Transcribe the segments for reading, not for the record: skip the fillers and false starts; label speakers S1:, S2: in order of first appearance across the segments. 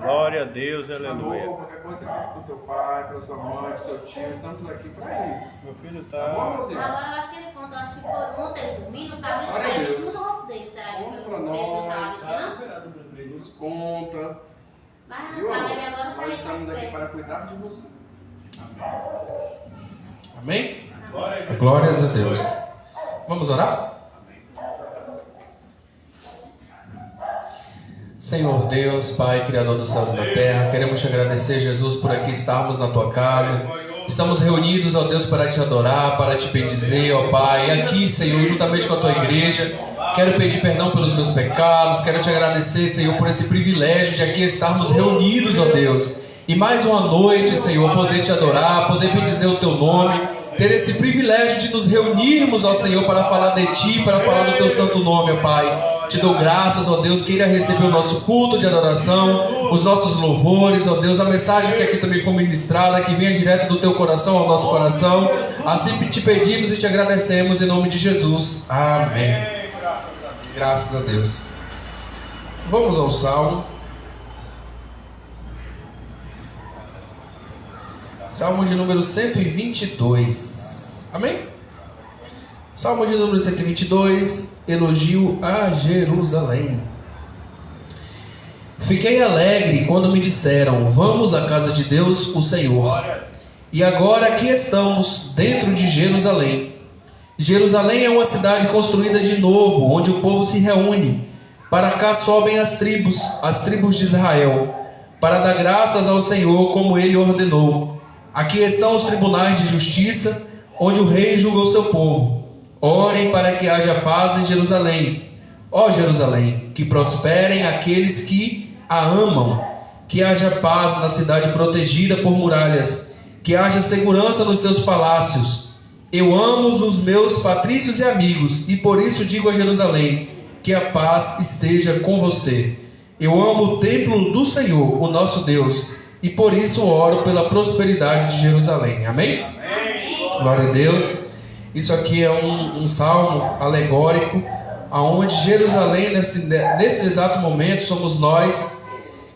S1: Glória a Deus,
S2: Amor,
S1: aleluia.
S2: qualquer coisa aqui para o seu pai, para sua mãe, para o seu tio, estamos aqui para isso.
S1: Meu filho
S2: Tá bom,
S1: tá.
S2: mozinho?
S3: Agora eu acho que ele conta, acho que foi ontem ele dormindo, o tablet
S2: Glória a
S3: caiu em
S2: Deus.
S3: cima do rosto dele, será que
S2: Conta
S3: foi
S2: para
S3: um beijo do
S2: nós,
S3: tablet, não?
S2: nos conta.
S3: Mas
S2: Viu,
S3: a
S2: amor?
S3: Leve agora tá
S2: Nós
S3: aí
S2: estamos aqui
S3: satisfeita.
S2: para cuidar de você.
S4: Amém? Glórias a Deus. Vamos orar? Senhor Deus, Pai, Criador dos céus e da terra, queremos te agradecer, Jesus, por aqui estarmos na tua casa. Estamos reunidos, ó Deus, para te adorar, para te bendizer, ó Pai. E aqui, Senhor, juntamente com a tua igreja, quero pedir perdão pelos meus pecados. Quero te agradecer, Senhor, por esse privilégio de aqui estarmos reunidos, ó Deus. E mais uma noite, Senhor, poder te adorar, poder bendizer o teu nome, ter esse privilégio de nos reunirmos, ó Senhor, para falar de Ti, para falar do Teu santo nome, ó Pai. Te dou graças, ó Deus, queira receber o nosso culto de adoração, os nossos louvores, ó Deus, a mensagem que aqui também foi ministrada, que venha direto do Teu coração ao nosso coração. Assim te pedimos e te agradecemos em nome de Jesus. Amém. Graças a Deus. Vamos ao Salmo. Salmo de número 122. Amém? Salmo de número 122. Elogio a Jerusalém. Fiquei alegre quando me disseram: vamos à casa de Deus, o Senhor. E agora aqui estamos, dentro de Jerusalém. Jerusalém é uma cidade construída de novo, onde o povo se reúne. Para cá sobem as tribos de Israel, para dar graças ao Senhor como Ele ordenou. Aqui estão os tribunais de justiça, onde o rei julga o seu povo. Orem para que haja paz em Jerusalém. Ó Jerusalém, que prosperem aqueles que a amam. Que haja paz na cidade protegida por muralhas. Que haja segurança nos seus palácios. Eu amo os meus patrícios e amigos, e por isso digo a Jerusalém: que a paz esteja com você. Eu amo o templo do Senhor, o nosso Deus, e por isso oro pela prosperidade de Jerusalém. Amém?
S3: Amém.
S4: Glória a Deus. Isso aqui é um salmo alegórico, aonde Jerusalém, nesse exato momento, somos nós,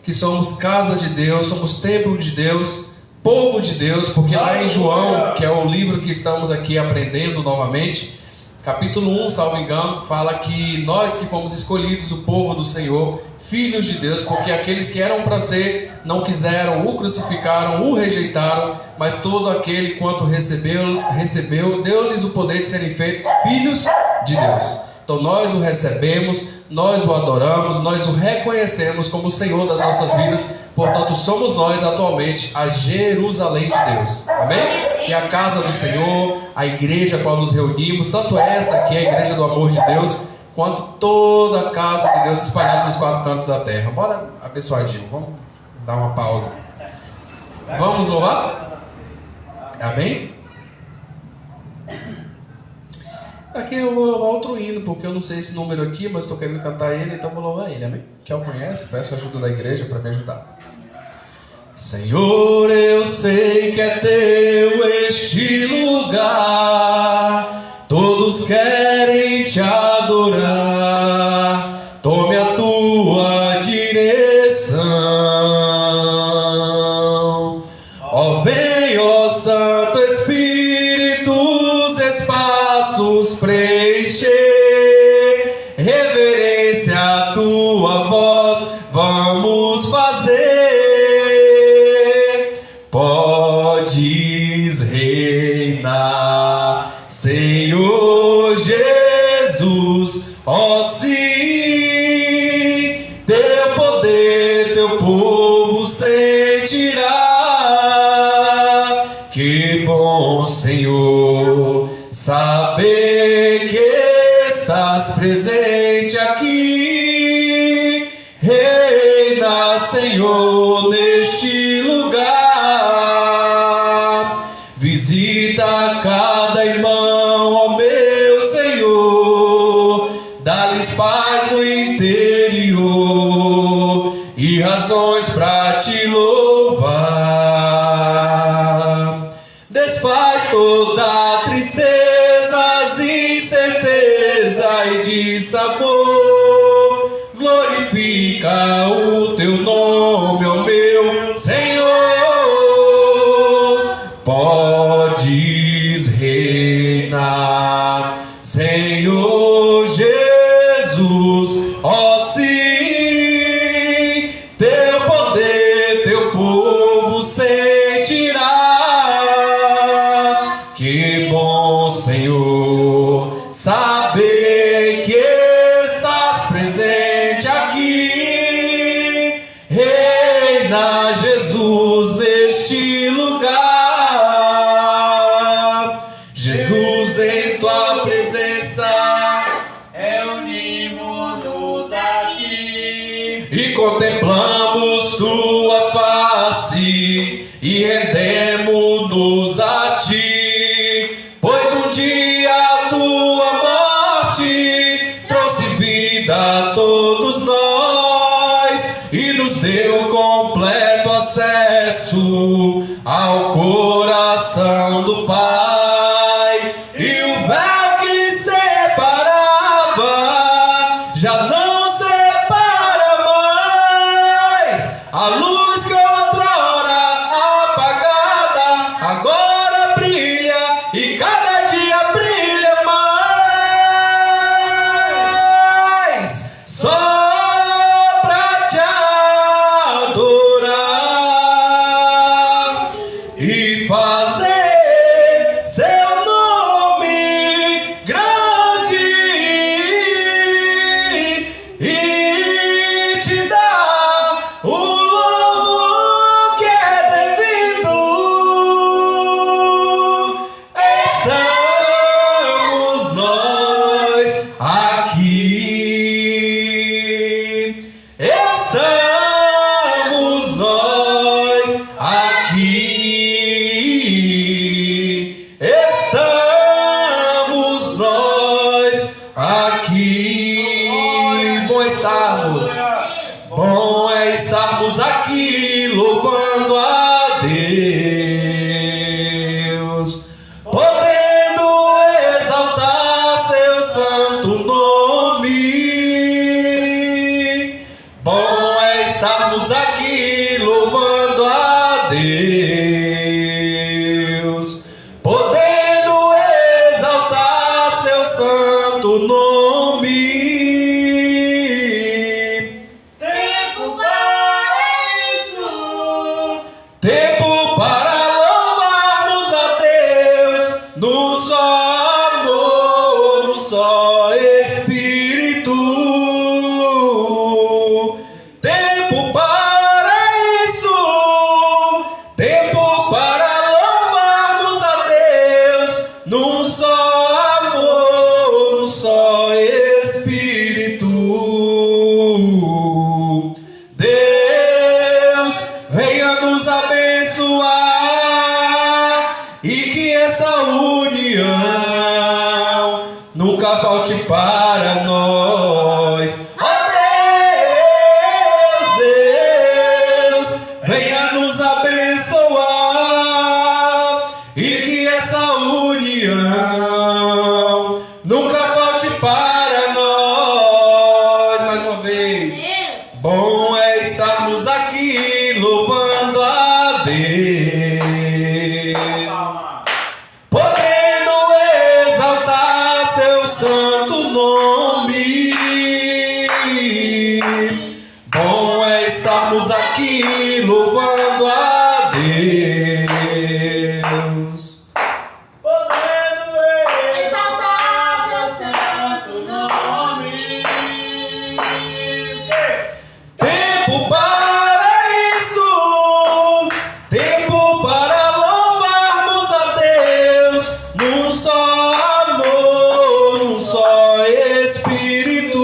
S4: que somos casa de Deus, somos templo de Deus, povo de Deus, porque lá em João, que é o livro que estamos aqui aprendendo novamente, capítulo 1, salvo engano, fala que nós que fomos escolhidos, o povo do Senhor, filhos de Deus, porque aqueles que eram para ser, não quiseram, o crucificaram, o rejeitaram, mas todo aquele quanto recebeu, deu-lhes o poder de serem feitos filhos de Deus. Então nós o recebemos, nós o adoramos, nós o reconhecemos como o Senhor das nossas vidas. Portanto, somos nós atualmente a Jerusalém de Deus. Amém? E a casa do Senhor, a igreja a qual nos reunimos, tanto essa aqui, a igreja do amor de Deus, quanto toda a casa de Deus espalhada nos quatro cantos da terra. Bora abençoar, Gil. Vamos dar uma pausa. Vamos louvar? Amém? Aqui eu vou louvar outro hino, porque eu não sei esse número aqui, mas estou querendo cantar ele, então vou louvar ele, amém? Quem o conhece, peço a ajuda da igreja para me ajudar. Senhor, eu sei que é teu este lugar, todos querem te adorar, tome a tua direção. Ó vem, ó Santo Espírito, os espaços preencher, reverência à tua voz vamos fazer. Podes reinar, Senhor Jesus, ó sim, teu poder, teu povo sentirá. Que bom, Senhor, saber que estás presente aqui. Reina, Senhor, neste lugar. Visita cada irmão, ó meu Senhor. Dá-lhes paz no interior e razões para te louvar. Desfaz toda tristeza, incerteza e dissabor. Glorifica o teu nome, ó e contemplamos tua face e rendemos-nos a ti, pois um dia a tua morte trouxe vida a todos nós e nos deu completo acesso ao coração do Pai. E o véu que separava já não separa mais. A luz que outrora apagada agora brilha e cada dia brilha mais. Só pra te adorar e fazer seu nome grande e te dar o louvor que é devido. Estamos nós aqui. Estamos nós aqui. Estamos nós aqui. Bom é estarmos aqui louvando a Deus, podendo exaltar seu santo nome. Bom é estarmos aqui louvando a Deus, podendo exaltar seu santo nome.
S3: Tempo para isso.
S4: Tempo para louvarmos a Deus num só amor, num só Espírito. Tempo para isso. Tempo para louvarmos a Deus num só amor, num só Espírito. Deus, venha nos abençoar e que essa união nunca falte para nós. Ó Deus, venha nos abençoar e que essa união nunca falte para nós. Mais uma vez.
S3: Deus.
S4: Bom é estarmos aqui louvando a Deus, podendo exaltar seu santo nome. Bom é estarmos aqui louvando a Deus.
S3: Exaltar seu santo nome.
S4: Tempo para isso, tempo para louvarmos a Deus num só amor, num só Espírito.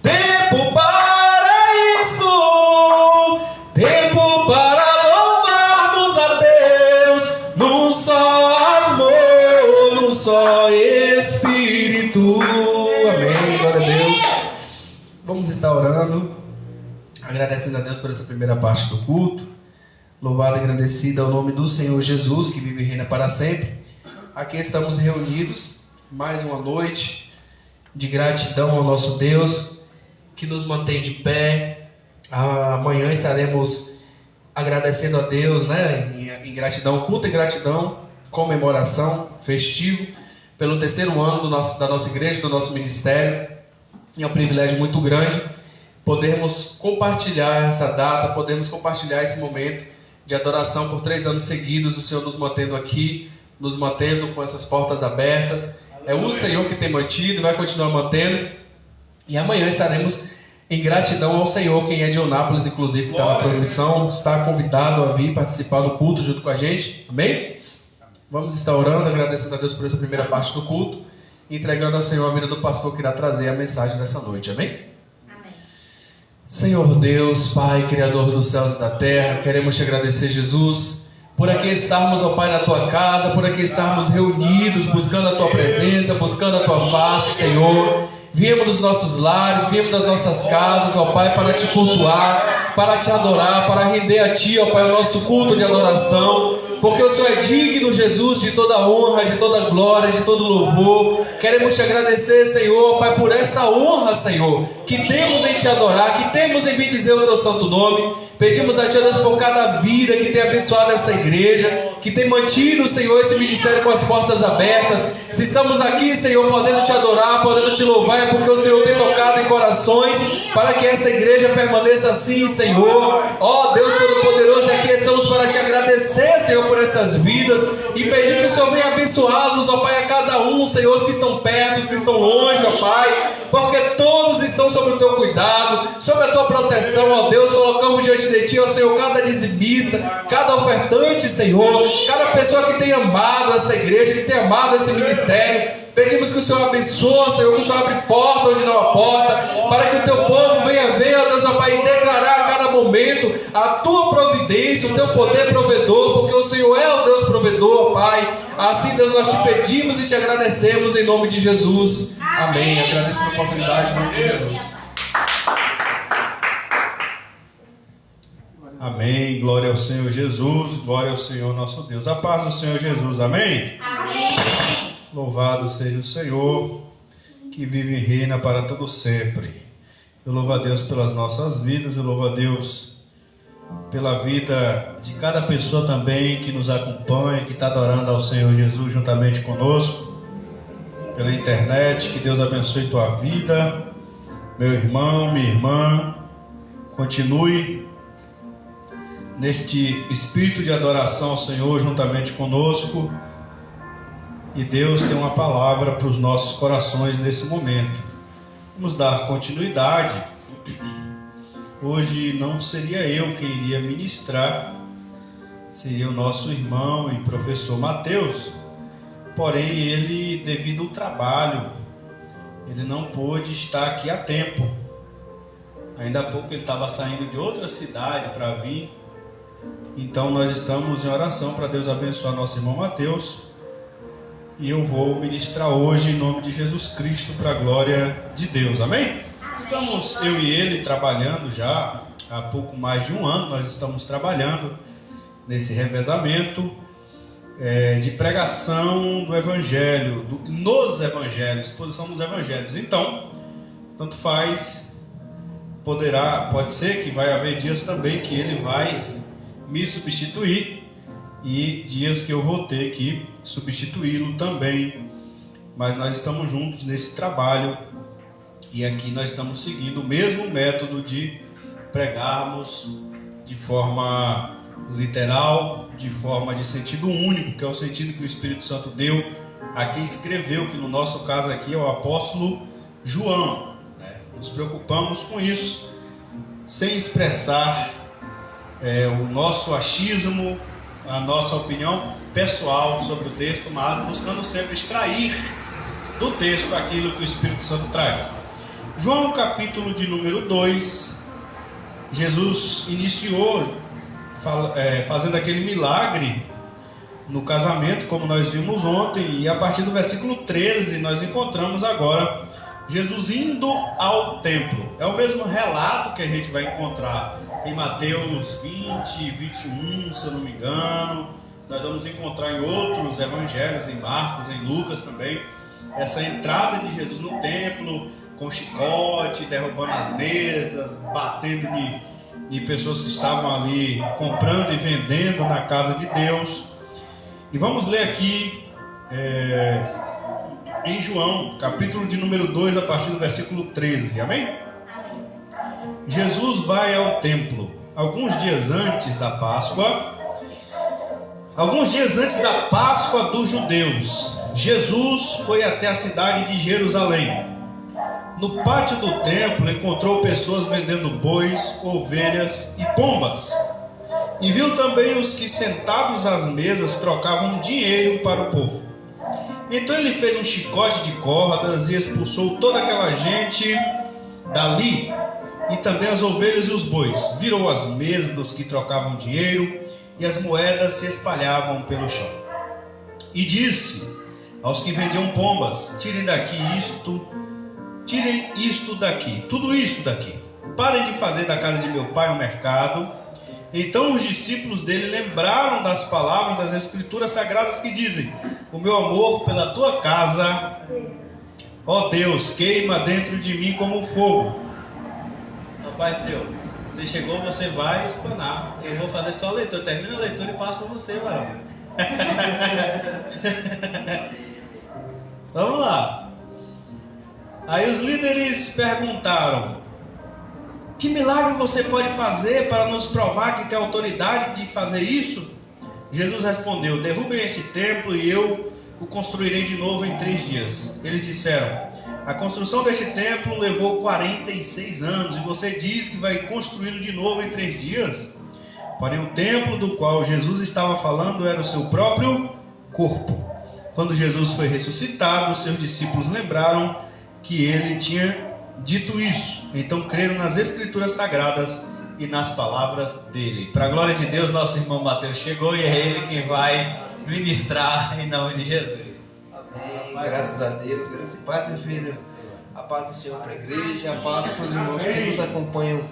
S4: Tempo para isso, tempo para louvarmos a Deus num só amor, num só Espírito. Amém, glória a Deus. Vamos estar orando, agradecendo a Deus por essa primeira parte do culto. Louvado e agradecido ao nome do Senhor Jesus, que vive e reina para sempre. Aqui estamos reunidos, mais uma noite de gratidão ao nosso Deus, que nos mantém de pé. Amanhã estaremos agradecendo a Deus, né, em gratidão, culto e gratidão, comemoração, festivo, pelo terceiro ano da nossa igreja, do nosso ministério. E é um privilégio muito grande podermos compartilhar essa data, podermos compartilhar esse momento de adoração por 3 anos seguidos, o Senhor nos mantendo aqui, nos mantendo com essas portas abertas. É o Senhor que tem mantido e vai continuar mantendo. E amanhã estaremos em gratidão ao Senhor. Quem é de Eunápolis, inclusive, que está na transmissão, está convidado a vir participar do culto junto com a gente. Amém? Vamos estar orando, agradecendo a Deus por essa primeira parte do culto. entregando ao Senhor a vida do pastor que irá trazer a mensagem dessa noite. Amém? Senhor Deus, Pai, Criador dos céus e da terra, queremos te agradecer, Jesus, por aqui estarmos, ó Pai, na tua casa, por aqui estarmos reunidos, buscando a tua presença, buscando a tua face, Senhor. Viemos dos nossos lares, viemos das nossas casas, ó Pai, para te cultuar, para te adorar, para render a ti, ó Pai, o nosso culto de adoração, porque o Senhor é digno, Jesus, de toda honra, de toda glória, de todo louvor. Queremos te agradecer, Senhor, Pai, por esta honra, Senhor, que temos em te adorar, que temos em bendizer o teu santo nome. Pedimos a ti, Deus, por cada vida que tem abençoado esta igreja, que tem mantido, Senhor, esse ministério com as portas abertas. Se estamos aqui, Senhor, podendo te adorar, podendo te louvar, é porque o Senhor tem tocado em corações para que esta igreja permaneça assim, Senhor. Ó Deus Todo-Poderoso, aqui estamos para te agradecer, Senhor, por essas vidas e pedir que o Senhor venha abençoá-los, ó Pai, a cada um, Senhor, os que estão perto, os que estão longe, ó Pai, porque todos estão sob o teu cuidado, sob a tua proteção, ó Deus. Colocamos diante de ti, ó Senhor, cada dizimista, cada ofertante, Senhor, cada pessoa que tem amado esta igreja, que tem amado esse ministério. Pedimos que o Senhor abençoe, Senhor, que o Senhor abre porta onde não há porta, para que o teu povo venha ver, ó Deus, ó Pai, e declarar a cada momento a tua providência, o teu poder provedor, porque o Senhor é o Deus provedor, ó Pai. Assim, Deus, nós te pedimos e te agradecemos em nome de Jesus. Amém. Agradeço a oportunidade em nome de Jesus.
S1: Amém, glória ao Senhor Jesus, glória ao Senhor nosso Deus. A paz do Senhor Jesus, amém?
S3: Amém.
S1: Louvado seja o Senhor, que vive e reina para todo sempre. Eu louvo a Deus pelas nossas vidas, eu louvo a Deus pela vida de cada pessoa também que nos acompanha, que está adorando ao Senhor Jesus juntamente conosco, pela internet. Que Deus abençoe tua vida, meu irmão, minha irmã. Continue neste espírito de adoração ao Senhor juntamente conosco, e Deus tem uma palavra para os nossos corações nesse momento. Vamos dar continuidade. Hoje não seria eu quem iria ministrar, seria o nosso irmão e professor Mateus, porém ele, devido ao trabalho, ele não pôde estar aqui a tempo. Ainda há pouco ele estava saindo de outra cidade para vir. Então nós estamos em oração para Deus abençoar nosso irmão Mateus, e eu vou ministrar hoje em nome de Jesus Cristo para a glória de Deus, amém? Estamos, eu e ele, trabalhando já há pouco mais de um ano. Nós estamos trabalhando nesse revezamento de pregação do Evangelho, nos Evangelhos, exposição dos Evangelhos. Então, tanto faz, pode ser que vai haver dias também que ele vai me substituir, e dias que eu vou ter que substituí-lo também. Mas nós estamos juntos nesse trabalho, e aqui nós estamos seguindo o mesmo método de pregarmos de forma literal, de forma de sentido único, que é o sentido que o Espírito Santo deu a quem escreveu, que no nosso caso aqui é o apóstolo João, né? Nos preocupamos com isso, sem expressar o nosso achismo, a nossa opinião pessoal sobre o texto, mas buscando sempre extrair do texto aquilo que o Espírito Santo traz. João, capítulo de número 2, Jesus iniciou fazendo aquele milagre no casamento, como nós vimos ontem, e a partir do versículo 13 nós encontramos agora Jesus indo ao templo. É o mesmo relato que a gente vai encontrar em Mateus 20, 21, se eu não me engano. Nós vamos encontrar em outros evangelhos, em Marcos, em Lucas também, essa entrada de Jesus no templo, com chicote, derrubando as mesas, batendo em pessoas que estavam ali comprando e vendendo na casa de Deus. E vamos ler aqui em João, capítulo de número 2, a partir do versículo 13, amém? Jesus vai ao templo alguns dias antes da Páscoa dos judeus. Jesus foi até a cidade de Jerusalém. No pátio do templo encontrou pessoas vendendo bois, ovelhas e pombas, e viu também os que sentados às mesas trocavam dinheiro para o povo. Então ele fez um chicote de cordas e expulsou toda aquela gente dali, e também as ovelhas e os bois. Virou as mesas dos que trocavam dinheiro, e as moedas se espalhavam pelo chão. E disse aos que vendiam pombas: tirem isto daqui, tudo isto daqui. Parem de fazer da casa de meu pai um mercado. Então os discípulos dele lembraram das palavras das Escrituras Sagradas que dizem: o meu amor pela tua casa, ó Deus, queima dentro de mim como fogo. Rapaz teu, você chegou, você vai explanar. Eu vou fazer só a leitura, termina a leitura e passo para você, varão. Vamos lá. Aí os líderes perguntaram: que milagre você pode fazer para nos provar que tem autoridade de fazer isso? Jesus respondeu: derrubem este templo e eu o construirei de novo em 3 dias. Eles disseram: a construção deste templo levou 46 anos e você diz que vai construí-lo de novo em 3 dias? Porém o templo do qual Jesus estava falando era o seu próprio corpo. Quando Jesus foi ressuscitado, seus discípulos lembraram que ele tinha dito isso. Então creram nas Escrituras Sagradas e nas palavras dele. Para a glória de Deus, nosso irmão Mateus chegou e é ele quem vai ministrar em nome de Jesus.
S5: Amém. Graças a Deus. Graças e paz, meu filho. A paz do Senhor para a igreja, a paz para os irmãos que nos acompanham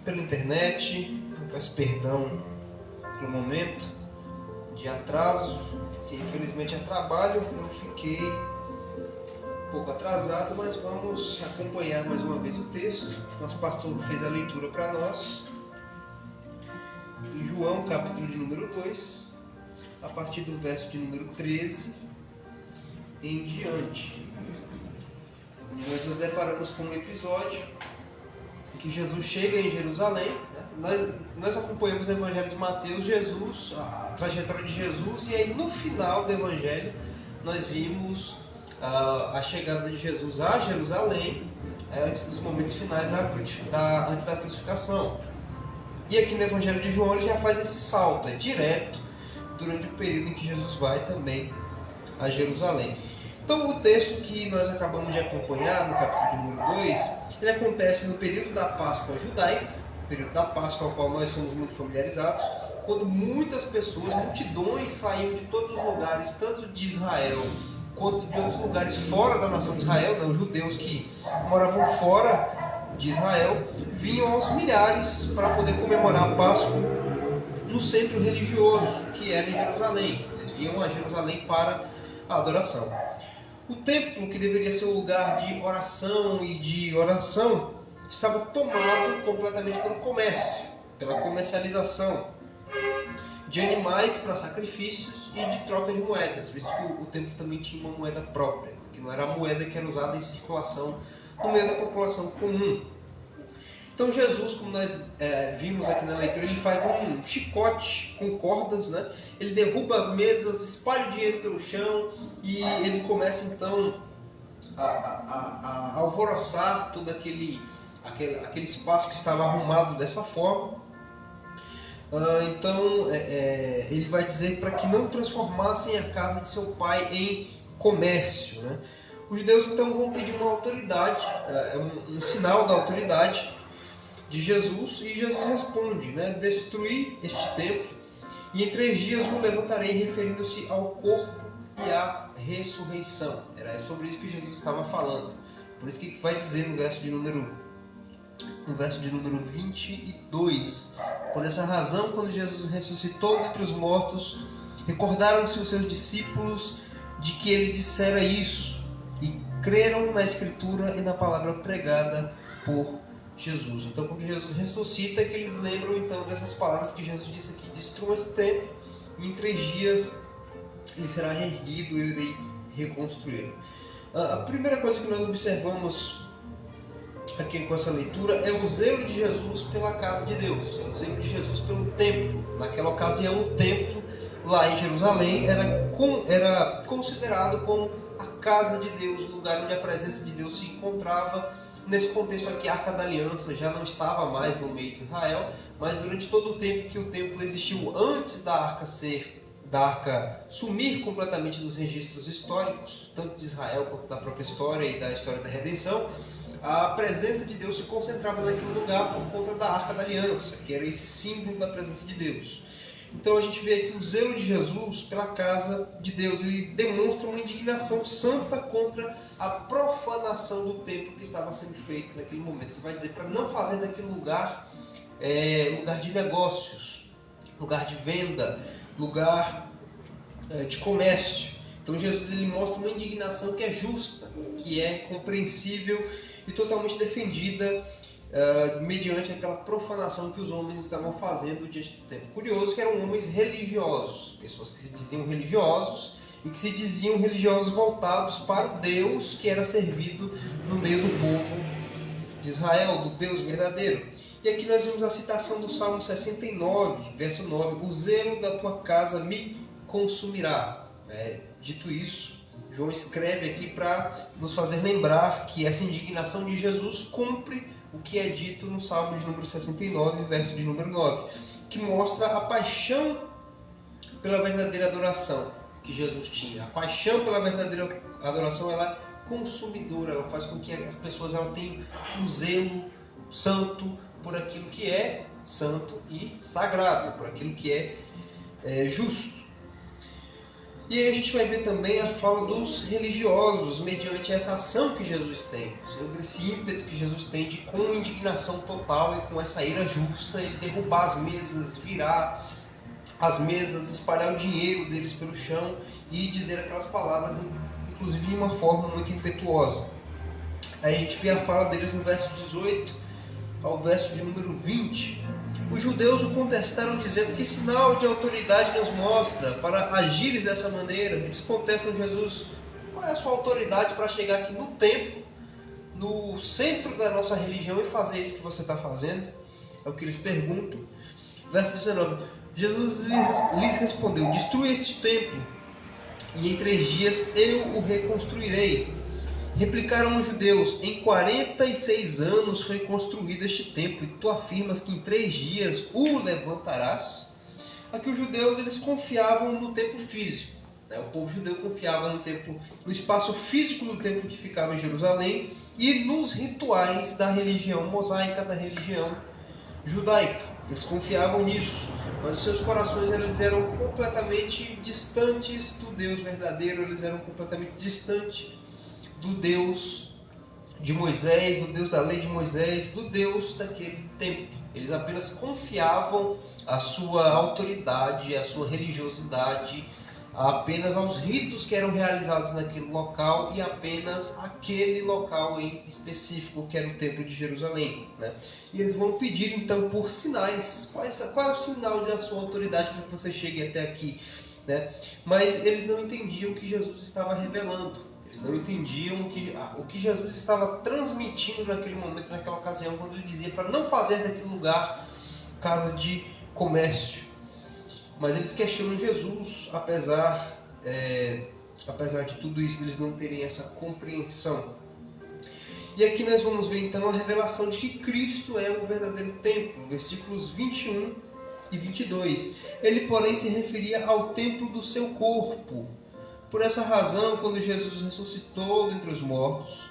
S5: pela internet. Eu peço perdão pelo momento de atraso, que infelizmente é trabalho. Eu fiquei um pouco atrasado, mas vamos acompanhar mais uma vez o texto. Nosso pastor fez a leitura para nós em João, capítulo de número 2, a partir do verso de número 13 em diante. Nós nos deparamos com um episódio em que Jesus chega em Jerusalém, né? Nós acompanhamos o Evangelho de Mateus, Jesus, a trajetória de Jesus, e aí no final do Evangelho nós vimos a chegada de Jesus a Jerusalém, antes dos momentos finais antes da crucificação. E aqui no Evangelho de João ele já faz esse salto, é direto durante o período em que Jesus vai também a Jerusalém. Então o texto que nós acabamos de acompanhar no capítulo número 2, ele acontece no período da Páscoa judaica, período da Páscoa ao qual nós somos muito familiarizados, quando muitas pessoas, multidões saíam de todos os lugares, tanto de Israel quanto de outros lugares fora da nação de Israel, né? Os judeus que moravam fora de Israel vinham aos milhares para poder comemorar a Páscoa no centro religioso que era em Jerusalém. Eles vinham a Jerusalém para a adoração. O templo, que deveria ser um lugar de oração e de oração, estava tomado completamente pelo comércio, pela comercialização de animais para sacrifícios e de troca de moedas, visto que o templo também tinha uma moeda própria, que não era a moeda que era usada em circulação no meio da população comum. Então Jesus, como nós vimos aqui na leitura, ele faz um chicote com cordas, né? Ele derruba as mesas, espalha o dinheiro pelo chão e ele começa então a alvoroçar todo aquele espaço que estava arrumado dessa forma. Então ele vai dizer para que não transformassem a casa de seu pai em comércio, né? Os judeus então vão pedir uma autoridade, um sinal da autoridade de Jesus, e Jesus responde, né? Destruir este templo e em 3 dias o levantarei, referindo-se ao corpo e à ressurreição. Era sobre isso que Jesus estava falando. Por isso que vai dizer no verso de número 22: por essa razão, quando Jesus ressuscitou dentre os mortos, recordaram-se os seus discípulos de que ele dissera isso e creram na Escritura e na palavra pregada por Jesus. Então, quando Jesus ressuscita, que eles lembram então dessas palavras que Jesus disse aqui: destruam esse templo e em 3 dias ele será reerguido e eu irei reconstruí-lo. A primeira coisa que nós observamos aqui com essa leitura é o zelo de Jesus pela casa de Deus, é o zelo de Jesus pelo templo. Naquela ocasião, o templo lá em Jerusalém era considerado como a casa de Deus, o lugar onde a presença de Deus se encontrava. Nesse contexto aqui, a Arca da Aliança já não estava mais no meio de Israel, mas durante todo o tempo que o templo existiu antes da Arca ser da arca sumir completamente dos registros históricos, tanto de Israel quanto da própria história e da história da redenção, a presença de Deus se concentrava naquele lugar por conta da Arca da Aliança, que era esse símbolo da presença de Deus. Então a gente vê aqui o zelo de Jesus pela casa de Deus. Ele demonstra uma indignação santa contra a profanação do templo que estava sendo feito naquele momento. Ele vai dizer para não fazer daquele lugar lugar de negócios, lugar de venda, lugar de comércio. Então Jesus ele mostra uma indignação que é justa, que é compreensível e totalmente defendida mediante aquela profanação que os homens estavam fazendo diante do templo. Curioso que eram homens religiosos, pessoas que se diziam religiosos e que se diziam religiosos voltados para o Deus que era servido no meio do povo de Israel, do Deus verdadeiro. E aqui nós vemos a citação do Salmo 69, verso 9: o zelo da tua casa me consumirá. Dito isso, João escreve aqui para nos fazer lembrar que essa indignação de Jesus cumpre o que é dito no Salmo de número 69, verso de número 9, que mostra a paixão pela verdadeira adoração que Jesus tinha. A paixão pela verdadeira adoração ela é consumidora, ela faz com que as pessoas tenham um zelo santo por aquilo que é santo e sagrado, por aquilo que é justo. E aí a gente vai ver também a fala dos religiosos, mediante essa ação que Jesus tem, sobre esse ímpeto que Jesus tem de, com indignação total e com essa ira justa, ele derrubar as mesas, virar as mesas, espalhar o dinheiro deles pelo chão e dizer aquelas palavras, inclusive de uma forma muito impetuosa. Aí a gente vê a fala deles no verso 18 ao verso de número 20. Os judeus o contestaram dizendo: que sinal de autoridade nos mostra para agires dessa maneira? Eles contestam Jesus: qual é a sua autoridade para chegar aqui no templo, no centro da nossa religião, e fazer isso que você está fazendo? É o que eles perguntam. Verso 19: Jesus lhes respondeu: destrua este templo e em 3 dias eu o reconstruirei. Replicaram os judeus: em 46 anos foi construído este templo, e tu afirmas que em 3 dias o levantarás? Aqui os judeus eles confiavam no templo físico, né? O povo judeu confiava no templo, no espaço físico do templo que ficava em Jerusalém e nos rituais da religião mosaica, da religião judaica. Eles confiavam nisso, mas os seus corações eles eram completamente distantes do Deus verdadeiro, eles eram completamente distantes do Deus de Moisés, do Deus da lei de Moisés, do Deus daquele templo. Eles apenas confiavam a sua autoridade, a sua religiosidade apenas aos ritos que eram realizados naquele local e apenas aquele local em específico, que era o templo de Jerusalém, né? E eles vão pedir então por sinais. Qual é o sinal da sua autoridade para que você chegue até aqui, né? Mas eles não entendiam o que Jesus estava revelando. Eles não entendiam o que Jesus estava transmitindo naquele momento, naquela ocasião, quando ele dizia para não fazer daquele lugar casa de comércio. Mas eles questionam Jesus, apesar de tudo isso, eles não terem essa compreensão. E aqui nós vamos ver então a revelação de que Cristo é o verdadeiro templo, versículos 21 e 22. Ele, porém, se referia ao templo do seu corpo. Por essa razão, quando Jesus ressuscitou dentre os mortos,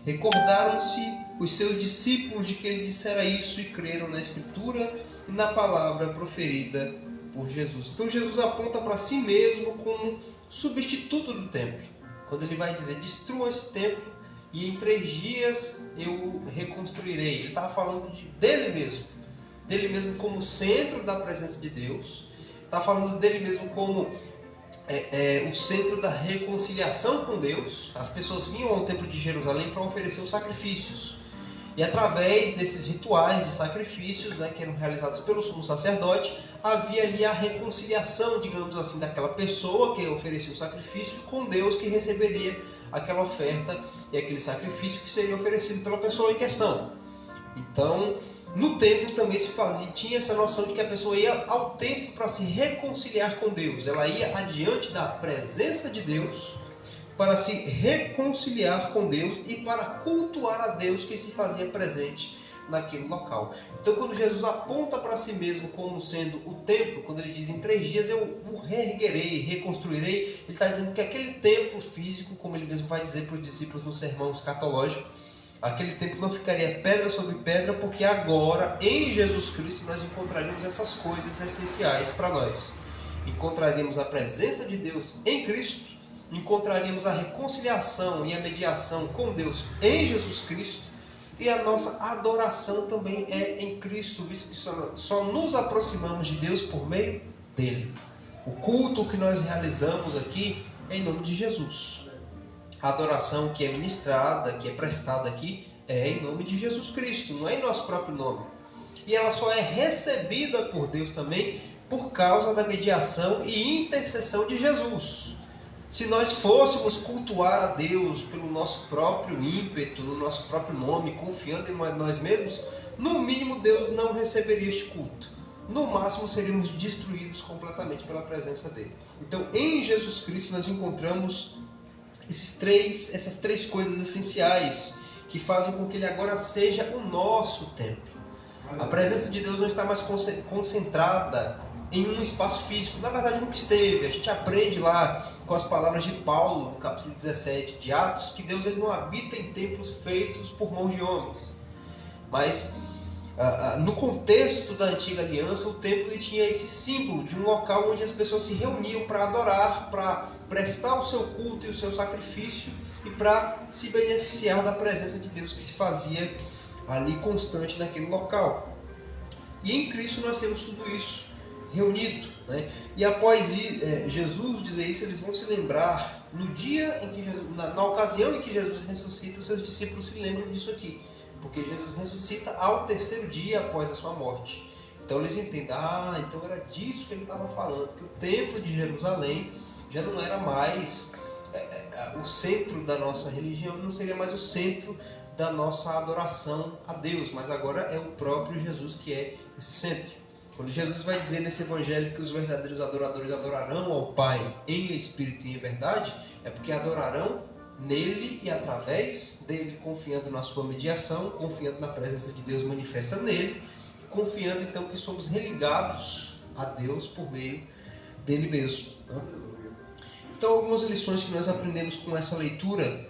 S5: recordaram-se os seus discípulos de que ele dissera isso e creram na Escritura e na palavra proferida por Jesus. Então Jesus aponta para si mesmo como substituto do templo. Quando ele vai dizer: destrua esse templo e em 3 dias eu reconstruirei. Ele estava falando dele mesmo como centro da presença de Deus. Está falando dele mesmo como o centro da reconciliação com Deus. As pessoas vinham ao templo de Jerusalém para oferecer os sacrifícios. E através desses rituais de sacrifícios, né, que eram realizados pelo sumo sacerdote, havia ali a reconciliação, digamos assim, daquela pessoa que oferecia o sacrifício com Deus, que receberia aquela oferta e aquele sacrifício que seria oferecido pela pessoa em questão. Então, no templo também tinha essa noção de que a pessoa ia ao templo para se reconciliar com Deus. Ela ia adiante da presença de Deus para se reconciliar com Deus e para cultuar a Deus que se fazia presente naquele local. Então, quando Jesus aponta para si mesmo como sendo o templo, quando ele diz em 3 dias eu o reerguerei, reconstruirei, ele está dizendo que aquele templo físico, como ele mesmo vai dizer para os discípulos no sermão escatológico, aquele templo não ficaria pedra sobre pedra, porque agora em Jesus Cristo nós encontraríamos essas coisas essenciais para nós. Encontraríamos a presença de Deus em Cristo, encontraríamos a reconciliação e a mediação com Deus em Jesus Cristo, e a nossa adoração também é em Cristo, visto que só nos aproximamos de Deus por meio dele. O culto que nós realizamos aqui é em nome de Jesus. A adoração que é ministrada, que é prestada aqui, é em nome de Jesus Cristo, não é em nosso próprio nome. E ela só é recebida por Deus também por causa da mediação e intercessão de Jesus. Se nós fôssemos cultuar a Deus pelo nosso próprio ímpeto, no nosso próprio nome, confiando em nós mesmos, no mínimo Deus não receberia este culto. No máximo seríamos destruídos completamente pela presença dele. Então, em Jesus Cristo nós encontramos essas três coisas essenciais que fazem com que ele agora seja o nosso templo. A presença de Deus não está mais concentrada em um espaço físico. Na verdade nunca esteve. A gente aprende lá com as palavras de Paulo no capítulo 17 de Atos que Deus ele não habita em templos feitos por mãos de homens. Mas no contexto da antiga aliança, o templo ele tinha esse símbolo de um local onde as pessoas se reuniam para adorar, para prestar o seu culto e o seu sacrifício e para se beneficiar da presença de Deus que se fazia ali constante naquele local. E em Cristo nós temos tudo isso reunido, né? E após Jesus dizer isso, eles vão se lembrar no dia em que Jesus, na ocasião em que Jesus ressuscita, os seus discípulos se lembram disso aqui, porque Jesus ressuscita ao 3º dia após a sua morte. Então eles entendem, então era disso que ele estava falando, que o templo de Jerusalém já não era mais o centro da nossa religião, não seria mais o centro da nossa adoração a Deus, mas agora é o próprio Jesus que é esse centro. Quando Jesus vai dizer nesse evangelho que os verdadeiros adoradores adorarão ao Pai em espírito e em verdade, é porque adorarão nele e através dele, confiando na sua mediação, confiando na presença de Deus manifesta nele, confiando então que somos religados a Deus por meio dele mesmo. Então, algumas lições que nós aprendemos com essa leitura,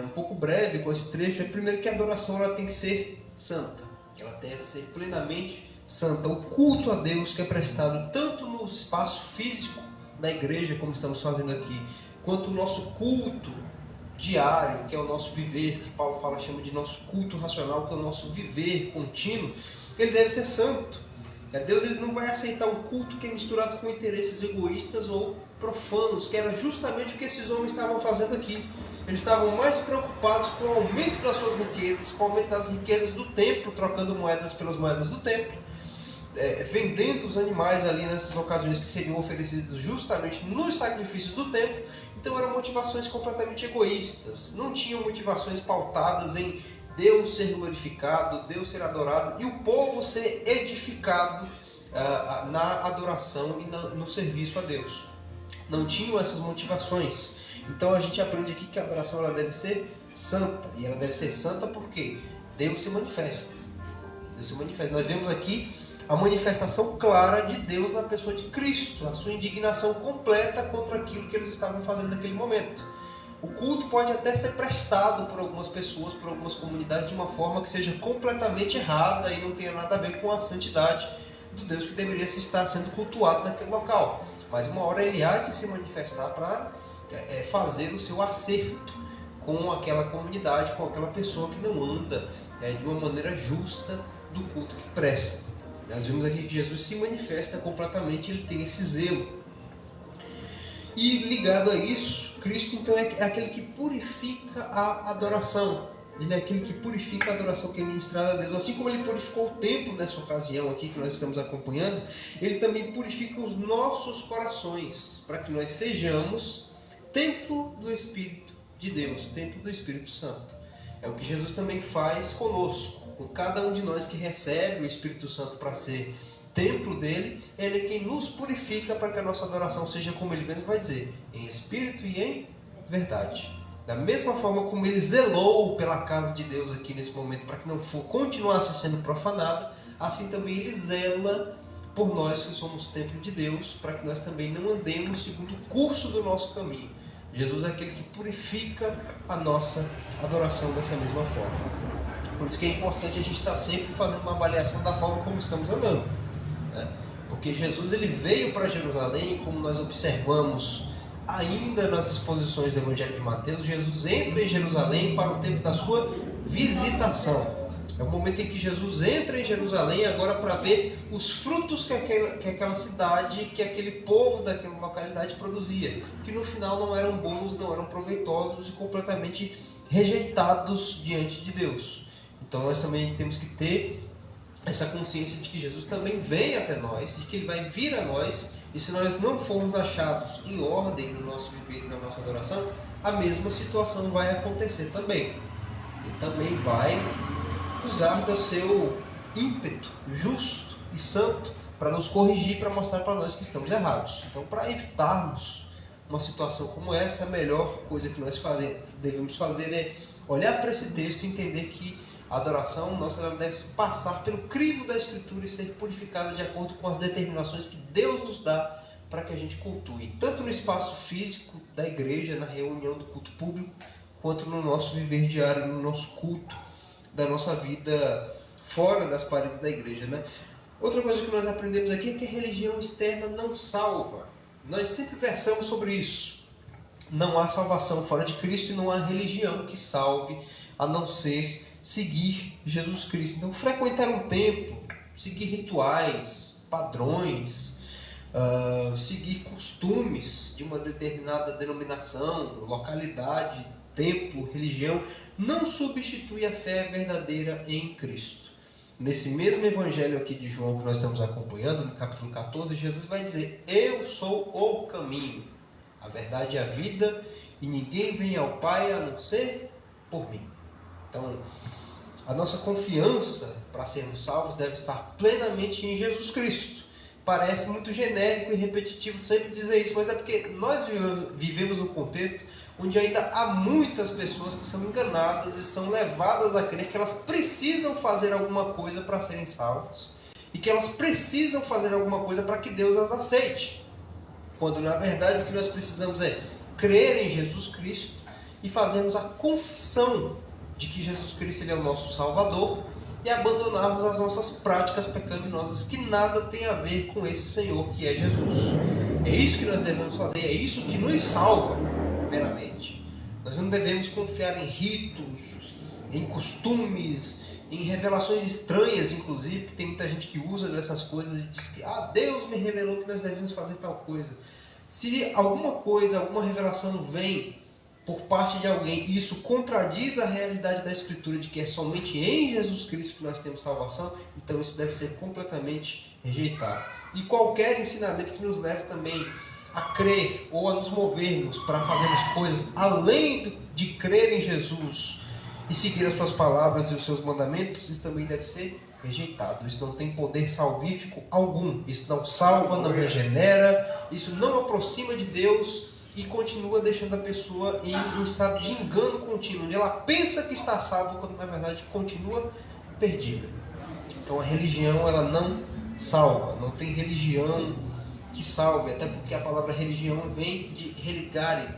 S5: um pouco breve com esse trecho, é primeiro que a adoração ela tem que ser santa, ela deve ser plenamente santa. O culto a Deus que é prestado tanto no espaço físico da igreja, como estamos fazendo aqui, quanto o nosso culto diário, que é o nosso viver, que Paulo chama de nosso culto racional, que é o nosso viver contínuo, ele deve ser santo. Deus ele não vai aceitar um culto que é misturado com interesses egoístas ou profanos, que era justamente o que esses homens estavam fazendo aqui. Eles estavam mais preocupados com o aumento das suas riquezas, com o aumento das riquezas do templo, trocando moedas pelas moedas do templo, vendendo os animais ali nessas ocasiões que seriam oferecidos justamente nos sacrifícios do templo. Então eram motivações completamente egoístas, não tinham motivações pautadas em Deus ser glorificado, Deus ser adorado e o povo ser edificado na adoração e no serviço a Deus. Não tinham essas motivações. Então a gente aprende aqui que a adoração ela deve ser santa. E ela deve ser santa porque Deus se manifesta. Deus se manifesta. Nós vemos aqui a manifestação clara de Deus na pessoa de Cristo, a sua indignação completa contra aquilo que eles estavam fazendo naquele momento. O culto pode até ser prestado por algumas pessoas, por algumas comunidades, de uma forma que seja completamente errada e não tenha nada a ver com a santidade do Deus que deveria estar sendo cultuado naquele local. Mas uma hora ele há de se manifestar para fazer o seu acerto com aquela comunidade, com aquela pessoa que não anda de uma maneira justa do culto que presta. Nós vimos aqui que Jesus se manifesta completamente, ele tem esse zelo. E ligado a isso, Cristo então é aquele que purifica a adoração. Ele é aquele que purifica a adoração que é ministrada a Deus. Assim como ele purificou o templo nessa ocasião aqui que nós estamos acompanhando, ele também purifica os nossos corações, para que nós sejamos templo do Espírito de Deus, templo do Espírito Santo. É o que Jesus também faz conosco, com cada um de nós que recebe o Espírito Santo para ser templo dele. Ele é quem nos purifica para que a nossa adoração seja, como ele mesmo vai dizer, em espírito e em verdade. Da mesma forma como ele zelou pela casa de Deus aqui nesse momento para que não continuasse sendo profanada, assim também ele zela por nós que somos templo de Deus, para que nós também não andemos segundo o curso do nosso caminho. Jesus é aquele que purifica a nossa adoração dessa mesma forma. Por isso que é importante a gente estar sempre fazendo uma avaliação da forma como estamos andando, né? Porque Jesus ele veio para Jerusalém, como nós observamos ainda nas exposições do Evangelho de Mateus, Jesus entra em Jerusalém para o tempo da sua visitação. É o momento em que Jesus entra em Jerusalém agora para ver os frutos que aquela cidade, que aquele povo daquela localidade produzia, que no final não eram bons, não eram proveitosos e completamente rejeitados diante de Deus. Então nós também temos que ter essa consciência de que Jesus também vem até nós, de que Ele vai vir a nós, e se nós não formos achados em ordem no nosso viver e na nossa adoração, a mesma situação vai acontecer também. Ele também vai usar do seu ímpeto justo e santo para nos corrigir, para mostrar para nós que estamos errados. Então, para evitarmos uma situação como essa, a melhor coisa que nós devemos fazer é olhar para esse texto e entender que a adoração nossa ela deve passar pelo crivo da Escritura e ser purificada de acordo com as determinações que Deus nos dá para que a gente cultue, tanto no espaço físico da igreja, na reunião do culto público, quanto no nosso viver diário, no nosso culto, da nossa vida fora das paredes da igreja, né? Outra coisa que nós aprendemos aqui é que a religião externa não salva. Nós sempre versamos sobre isso. Não há salvação fora de Cristo e não há religião que salve, a não ser seguir Jesus Cristo. Então, frequentar um templo, seguir rituais, padrões, seguir costumes de uma determinada denominação, localidade, templo, religião, não substitui a fé verdadeira em Cristo. Nesse mesmo evangelho aqui de João que nós estamos acompanhando, no capítulo 14, Jesus vai dizer: eu sou o caminho, a verdade e a vida, e ninguém vem ao Pai a não ser por mim. Então, a nossa confiança para sermos salvos deve estar plenamente em Jesus Cristo. Parece muito genérico e repetitivo sempre dizer isso, mas é porque nós vivemos num contexto onde ainda há muitas pessoas que são enganadas e são levadas a crer que elas precisam fazer alguma coisa para serem salvas e que elas precisam fazer alguma coisa para que Deus as aceite, quando na verdade o que nós precisamos é crer em Jesus Cristo e fazermos a confissão de que Jesus Cristo ele é o nosso Salvador e abandonarmos as nossas práticas pecaminosas que nada tem a ver com esse Senhor que é Jesus. É isso que nós devemos fazer, é isso que nos salva, primeiramente. Nós não devemos confiar em ritos, em costumes, em revelações estranhas, inclusive, que tem muita gente que usa dessas coisas e diz que Deus me revelou que nós devemos fazer tal coisa. Se alguma coisa, alguma revelação vem por parte de alguém e isso contradiz a realidade da Escritura de que é somente em Jesus Cristo que nós temos salvação, então isso deve ser completamente rejeitado. E qualquer ensinamento que nos leve também a crer ou a nos movermos para fazermos coisas além de crer em Jesus e seguir as suas palavras e os seus mandamentos, isso também deve ser rejeitado. Isso não tem poder salvífico algum. Isso não salva, não regenera, isso não aproxima de Deus e continua deixando a pessoa em um estado de engano contínuo, onde ela pensa que está salva, quando na verdade continua perdida. Então a religião ela não salva, não tem religião que salve, até porque a palavra religião vem de religare,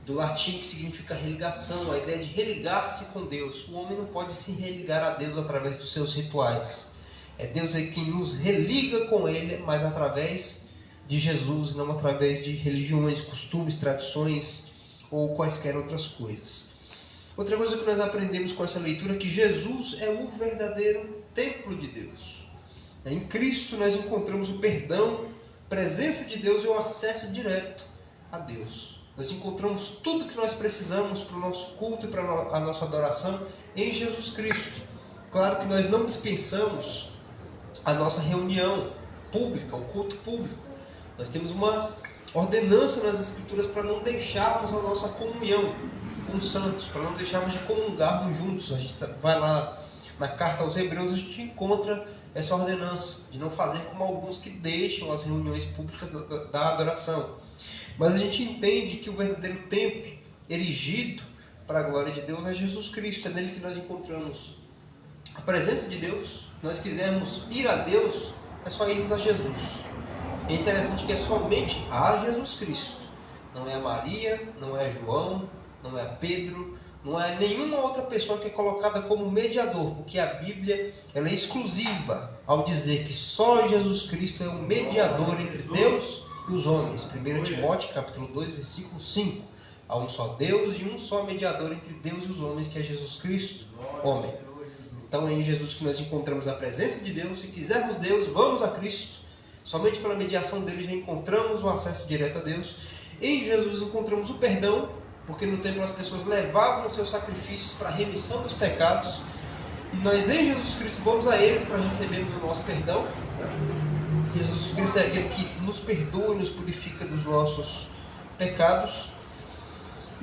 S5: do latim que significa religação, a ideia de religar-se com Deus. O homem não pode se religar a Deus através dos seus rituais. É Deus quem nos religa com Ele, mas através de Jesus, não através de religiões, costumes, tradições ou quaisquer outras coisas. Outra coisa que nós aprendemos com essa leitura é que Jesus é o verdadeiro templo de Deus. Em Cristo nós encontramos o perdão, presença de Deus e o acesso direto a Deus. Nós encontramos tudo que nós precisamos para o nosso culto e para a nossa adoração em Jesus Cristo. Claro que nós não dispensamos a nossa reunião pública, o culto público. Nós temos uma ordenança nas Escrituras para não deixarmos a nossa comunhão com os santos, para não deixarmos de comungarmos juntos. A gente vai lá na carta aos Hebreus, a gente encontra essa ordenança de não fazer como alguns que deixam as reuniões públicas da adoração. Mas a gente entende que o verdadeiro templo erigido para a glória de Deus é Jesus Cristo. É nele que nós encontramos a presença de Deus. Se nós quisermos ir a Deus, é só irmos a Jesus. É interessante que é somente a Jesus Cristo. Não é a Maria, não é a João, não é a Pedro, não é nenhuma outra pessoa que é colocada como mediador, porque a Bíblia ela é exclusiva ao dizer que só Jesus Cristo é o mediador entre Deus e os homens. 1 Timóteo capítulo 2, versículo 5. Há um só Deus e um só mediador entre Deus e os homens, que é Jesus Cristo, homem. Então é em Jesus que nós encontramos a presença de Deus. Se quisermos Deus, vamos a Cristo. Somente pela mediação dele já encontramos o acesso direto a Deus. Em Jesus encontramos o perdão, porque no templo as pessoas levavam os seus sacrifícios para a remissão dos pecados. E nós em Jesus Cristo vamos a eles para recebermos o nosso perdão. Jesus Cristo é aquele que nos perdoa e nos purifica dos nossos pecados.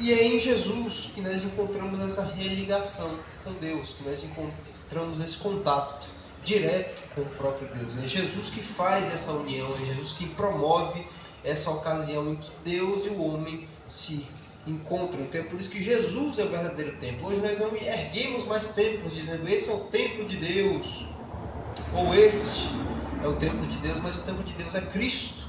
S5: E é em Jesus que nós encontramos essa religação com Deus, que nós encontramos esse contato direto com o próprio Deus. É Jesus que faz essa união, é Jesus que promove essa ocasião em que Deus e o homem se encontram. Então é por isso que Jesus é o verdadeiro templo. Hoje nós não erguemos mais templos dizendo esse é o templo de Deus, ou este é o templo de Deus, mas o templo de Deus é Cristo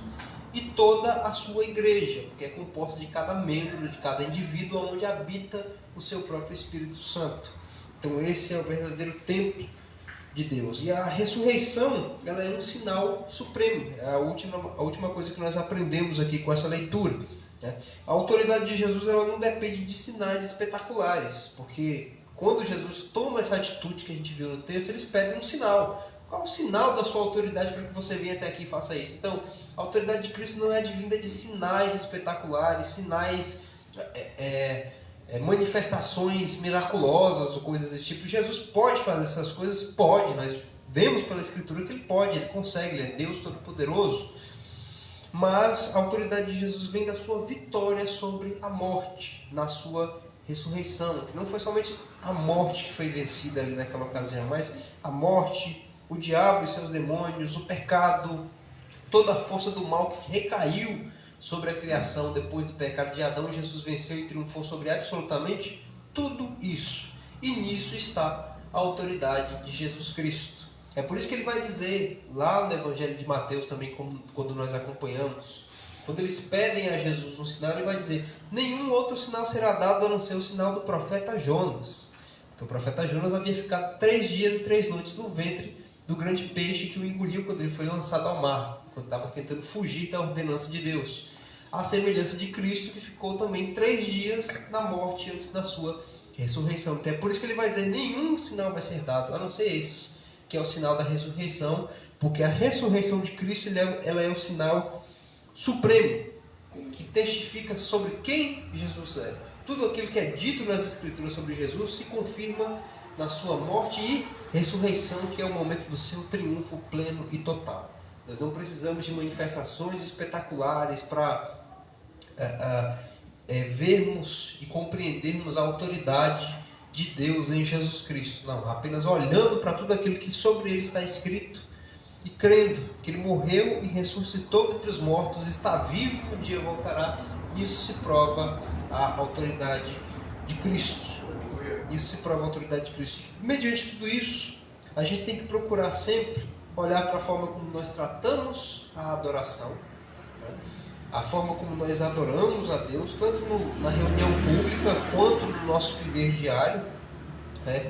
S5: e toda a sua igreja, porque é composta de cada membro, de cada indivíduo, onde habita o seu próprio Espírito Santo. Então esse é o verdadeiro templo de Deus. E a ressurreição, ela é um sinal supremo. É a última coisa que nós aprendemos aqui com essa leitura. A autoridade de Jesus ela não depende de sinais espetaculares, porque quando Jesus toma essa atitude que a gente viu no texto, eles pedem um sinal. Qual é o sinal da sua autoridade para que você venha até aqui e faça isso? Então, a autoridade de Cristo não é advinda de sinais espetaculares, sinais, manifestações miraculosas ou coisas desse tipo. Jesus pode fazer essas coisas? Pode. Nós vemos pela Escritura que ele pode, ele consegue, ele é Deus Todo-Poderoso. Mas a autoridade de Jesus vem da sua vitória sobre a morte, na sua ressurreição. Que não foi somente a morte que foi vencida ali naquela ocasião, mas a morte, o diabo e seus demônios, o pecado, toda a força do mal que recaiu sobre a criação depois do pecado de Adão. Jesus venceu e triunfou sobre absolutamente tudo isso. E nisso está a autoridade de Jesus Cristo. É por isso que ele vai dizer lá no Evangelho de Mateus também, quando nós acompanhamos, quando eles pedem a Jesus um sinal, ele vai dizer: nenhum outro sinal será dado a não ser o sinal do profeta Jonas. Porque o profeta Jonas havia ficado 3 dias e 3 noites no ventre do grande peixe que o engoliu quando ele foi lançado ao mar, quando estava tentando fugir da ordenança de Deus. A semelhança de Cristo, que ficou também 3 dias na morte antes da sua ressurreição. Então é por isso que ele vai dizer: nenhum sinal vai ser dado, a não ser esse, que é o sinal da ressurreição, porque a ressurreição de Cristo ela é o sinal supremo, que testifica sobre quem Jesus é. Tudo aquilo que é dito nas Escrituras sobre Jesus se confirma na sua morte e ressurreição, que é o momento do seu triunfo pleno e total. Nós não precisamos de manifestações espetaculares para vermos e compreendermos a autoridade de Deus em Jesus Cristo. Não, apenas olhando para tudo aquilo que sobre ele está escrito e crendo que ele morreu e ressuscitou dentre os mortos, está vivo e um dia voltará. Isso se prova a autoridade de Cristo. Isso se prova a autoridade de Cristo. Mediante tudo isso, a gente tem que procurar sempre olhar para a forma como nós tratamos a adoração, a forma como nós adoramos a Deus, tanto na reunião pública quanto no nosso viver diário,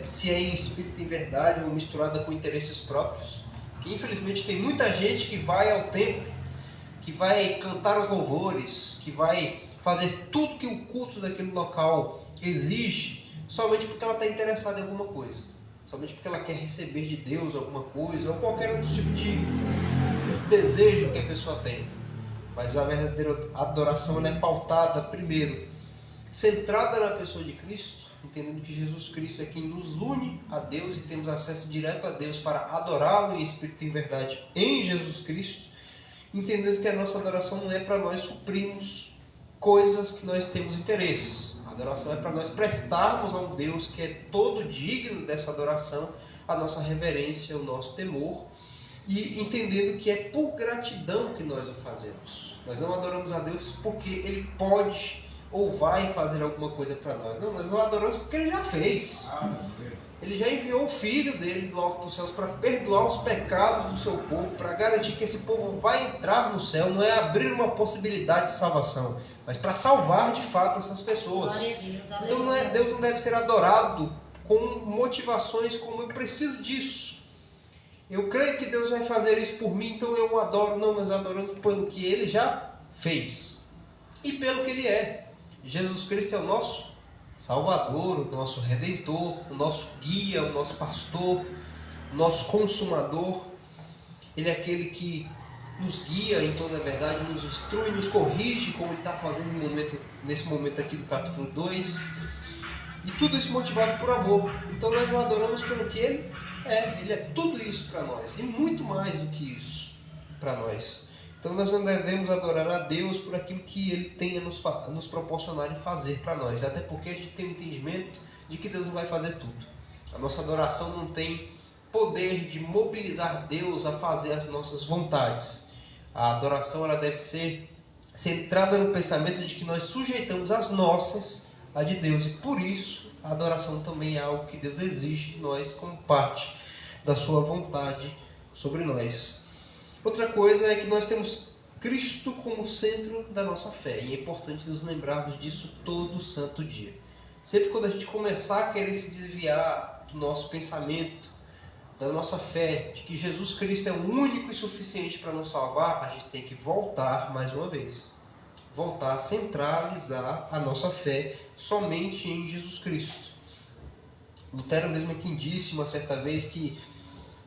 S5: se é em espírito e em verdade ou misturada com interesses próprios. Que infelizmente tem muita gente que vai ao templo, que vai cantar os louvores, que vai fazer tudo que o culto daquele local exige, somente porque ela está interessada em alguma coisa, somente porque ela quer receber de Deus alguma coisa, ou qualquer outro tipo de desejo que a pessoa tem. Mas a verdadeira adoração é pautada, primeiro, centrada na pessoa de Cristo, entendendo que Jesus Cristo é quem nos une a Deus e temos acesso direto a Deus para adorá-lo em espírito e em verdade em Jesus Cristo, entendendo que a nossa adoração não é para nós suprirmos coisas que nós temos interesses. A adoração é para nós prestarmos a um Deus que é todo digno dessa adoração, a nossa reverência, o nosso temor, e entendendo que é por gratidão que nós o fazemos. Nós não adoramos a Deus porque Ele pode ou vai fazer alguma coisa para nós. Não, nós não adoramos porque Ele já fez. Ele já enviou o Filho dele do alto dos céus para perdoar os pecados do seu povo, para garantir que esse povo vai entrar no céu. Não é abrir uma possibilidade de salvação, mas para salvar de fato essas pessoas. Então Deus não deve ser adorado com motivações como eu preciso disso. Eu creio que Deus vai fazer isso por mim, então eu o adoro. Não, nós adoramos pelo que Ele já fez e pelo que Ele é. Jesus Cristo é o nosso Salvador, o nosso Redentor, o nosso guia, o nosso pastor, o nosso consumador. Ele é aquele que nos guia em toda a verdade, nos instrui, nos corrige, como Ele está fazendo nesse momento aqui do capítulo 2. E tudo isso motivado por amor. Então nós o adoramos pelo que Ele é. Ele é tudo isso para nós e muito mais do que isso para nós. Então nós não devemos adorar a Deus por aquilo que Ele tenha nos proporcionado e fazer para nós. Até porque a gente tem o entendimento de que Deus não vai fazer tudo. A nossa adoração não tem poder de mobilizar Deus a fazer as nossas vontades. A adoração ela deve ser centrada no pensamento de que nós sujeitamos as nossas a de Deus. E por isso a adoração também é algo que Deus exige de nós como parte da sua vontade sobre nós. Outra coisa é que nós temos Cristo como centro da nossa fé. E é importante nos lembrarmos disso todo santo dia. Sempre quando a gente começar a querer se desviar do nosso pensamento, da nossa fé, de que Jesus Cristo é o único e suficiente para nos salvar, a gente tem que voltar mais uma vez. Voltar a centralizar a nossa fé somente em Jesus Cristo. Lutero mesmo é quem disse uma certa vez que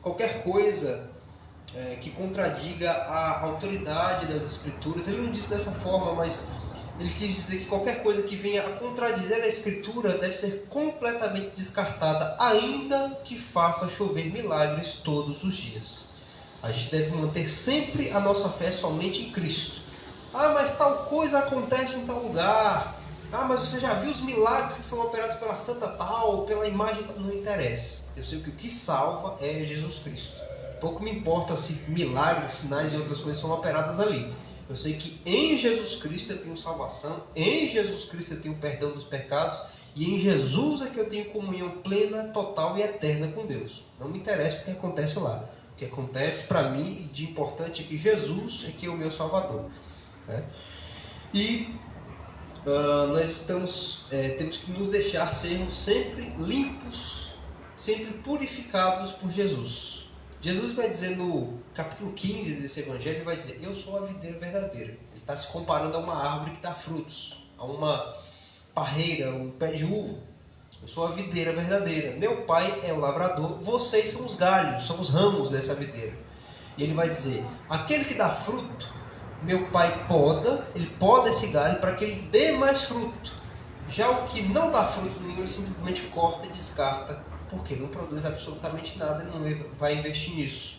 S5: qualquer coisa que contradiga a autoridade das Escrituras, ele não disse dessa forma, mas ele quis dizer que qualquer coisa que venha a contradizer a Escritura deve ser completamente descartada, ainda que faça chover milagres todos os dias. A gente deve manter sempre a nossa fé somente em Cristo. Ah, mas tal coisa acontece em tal lugar. Ah, mas você já viu os milagres que são operados pela santa tal, pela imagem tal? Não interessa. Eu sei que o que salva é Jesus Cristo. Pouco me importa se milagres, sinais e outras coisas são operadas ali. Eu sei que em Jesus Cristo eu tenho salvação, em Jesus Cristo eu tenho perdão dos pecados e em Jesus é que eu tenho comunhão plena, total e eterna com Deus. Não me interessa o que acontece lá. O que acontece para mim e de importante é que Jesus é que é o meu Salvador. E nós temos que nos deixar sermos sempre limpos, sempre purificados por Jesus. Jesus vai dizer no capítulo 15 desse evangelho, ele vai dizer, eu sou a videira verdadeira. Ele está se comparando a uma árvore que dá frutos, a uma parreira, um pé de uva. Eu sou a videira verdadeira. Meu pai é o lavrador, vocês são os galhos, são os ramos dessa videira. E ele vai dizer, aquele que dá fruto, meu pai poda, ele poda esse galho para que ele dê mais fruto. Já o que não dá fruto nenhum, ele simplesmente corta e descarta, porque não produz absolutamente nada, ele não vai investir nisso.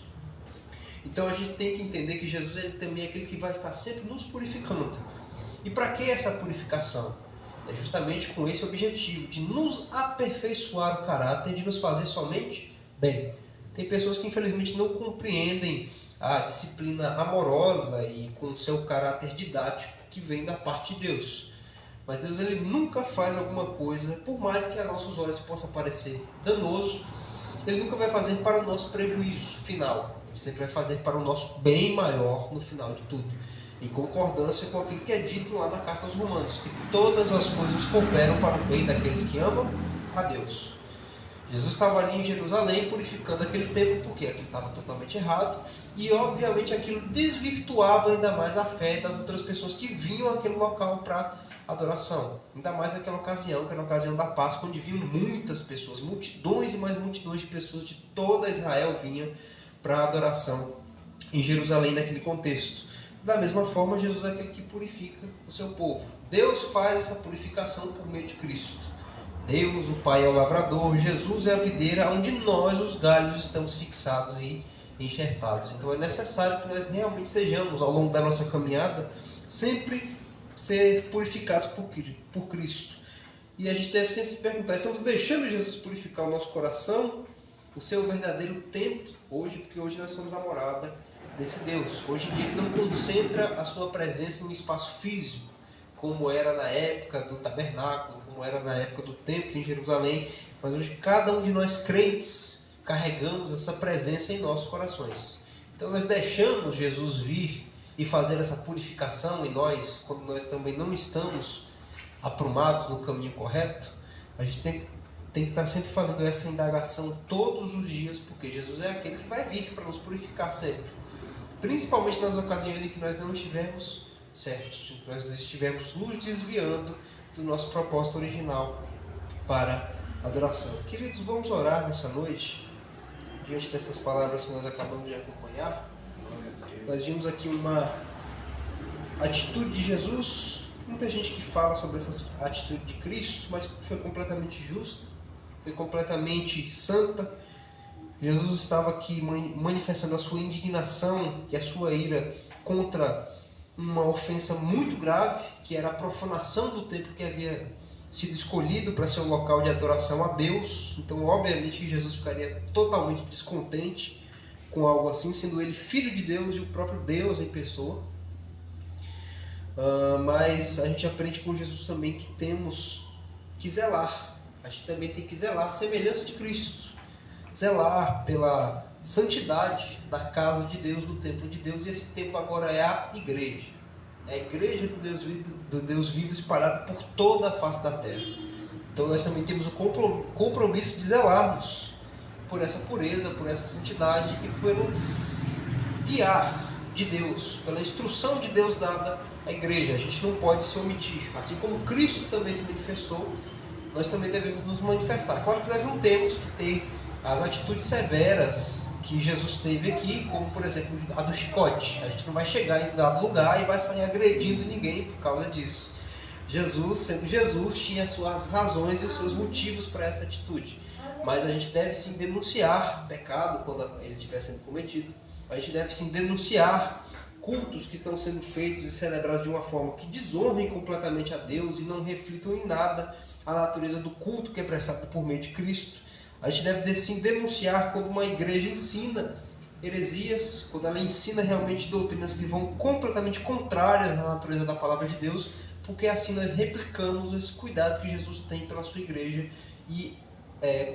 S5: Então a gente tem que entender que Jesus ele também é aquele que vai estar sempre nos purificando. E para que essa purificação? É justamente com esse objetivo, de nos aperfeiçoar o caráter, de nos fazer somente bem. Tem pessoas que infelizmente não compreendem a disciplina amorosa e com o seu caráter didático que vem da parte de Deus. Mas Deus ele nunca faz alguma coisa, por mais que a nossos olhos possa parecer danoso, Ele nunca vai fazer para o nosso prejuízo final. Ele sempre vai fazer para o nosso bem maior no final de tudo. Em concordância com aquilo que é dito lá na carta aos Romanos, que todas as coisas cooperam para o bem daqueles que amam a Deus. Jesus estava ali em Jerusalém purificando aquele templo, porque aquilo estava totalmente errado, e obviamente aquilo desvirtuava ainda mais a fé das outras pessoas que vinham àquele local para adoração. Ainda mais naquela ocasião, que era a ocasião da Páscoa, onde vinham muitas pessoas, multidões e mais multidões de pessoas de toda Israel vinham para a adoração em Jerusalém naquele contexto. Da mesma forma, Jesus é aquele que purifica o seu povo. Deus faz essa purificação por meio de Cristo. Deus, o Pai, é o lavrador, Jesus é a videira, onde nós, os galhos, estamos fixados e enxertados. Então é necessário que nós realmente sejamos, ao longo da nossa caminhada, sempre ser purificados por Cristo. E a gente deve sempre se perguntar, estamos deixando Jesus purificar o nosso coração, o seu verdadeiro templo, hoje, porque hoje nós somos a morada desse Deus. Hoje em dia ele não concentra a sua presença em um espaço físico, como era na época do tabernáculo, como era na época do templo em Jerusalém, mas hoje cada um de nós crentes carregamos essa presença em nossos corações. Então nós deixamos Jesus vir e fazer essa purificação em nós, quando nós também não estamos aprumados no caminho correto. A gente tem que estar sempre fazendo essa indagação todos os dias, porque Jesus é aquele que vai vir para nos purificar sempre. Principalmente nas ocasiões em que nós não estivermos certos, em que nós estivermos nos desviando do nosso propósito original para a adoração. Queridos, vamos orar nessa noite, diante dessas palavras que nós acabamos de acompanhar. Nós vimos aqui uma atitude de Jesus. Muita gente que fala sobre essa atitude de Cristo, mas foi completamente justa, foi completamente santa. Jesus estava aqui manifestando a sua indignação e a sua ira contra uma ofensa muito grave, que era a profanação do templo que havia sido escolhido para ser um local de adoração a Deus. Então, obviamente, que Jesus ficaria totalmente descontente com algo assim, sendo ele filho de Deus e o próprio Deus em pessoa. Mas a gente aprende com Jesus também que temos que zelar. A gente também tem que zelar a semelhança de Cristo. Zelar pela santidade da casa de Deus, do templo de Deus. E esse templo agora é a igreja. É a igreja do Deus vivo espalhada por toda a face da terra. Então nós também temos o compromisso de zelarmos por essa pureza, por essa santidade e pelo guiar de Deus, pela instrução de Deus dada à igreja. A gente não pode se omitir. Assim como Cristo também se manifestou, nós também devemos nos manifestar. Claro que nós não temos que ter as atitudes severas que Jesus teve aqui, como por exemplo a do chicote. A gente não vai chegar em dado lugar e vai sair agredindo ninguém por causa disso. Jesus, sendo Jesus, tinha as suas razões e os seus motivos para essa atitude. Mas a gente deve sim denunciar pecado quando ele estiver sendo cometido. A gente deve sim denunciar cultos que estão sendo feitos e celebrados de uma forma que desonrem completamente a Deus e não reflitam em nada a natureza do culto que é prestado por meio de Cristo. A gente deve sim denunciar quando uma igreja ensina heresias, quando ela ensina realmente doutrinas que vão completamente contrárias à natureza da palavra de Deus, porque assim nós replicamos esse cuidado que Jesus tem pela sua igreja e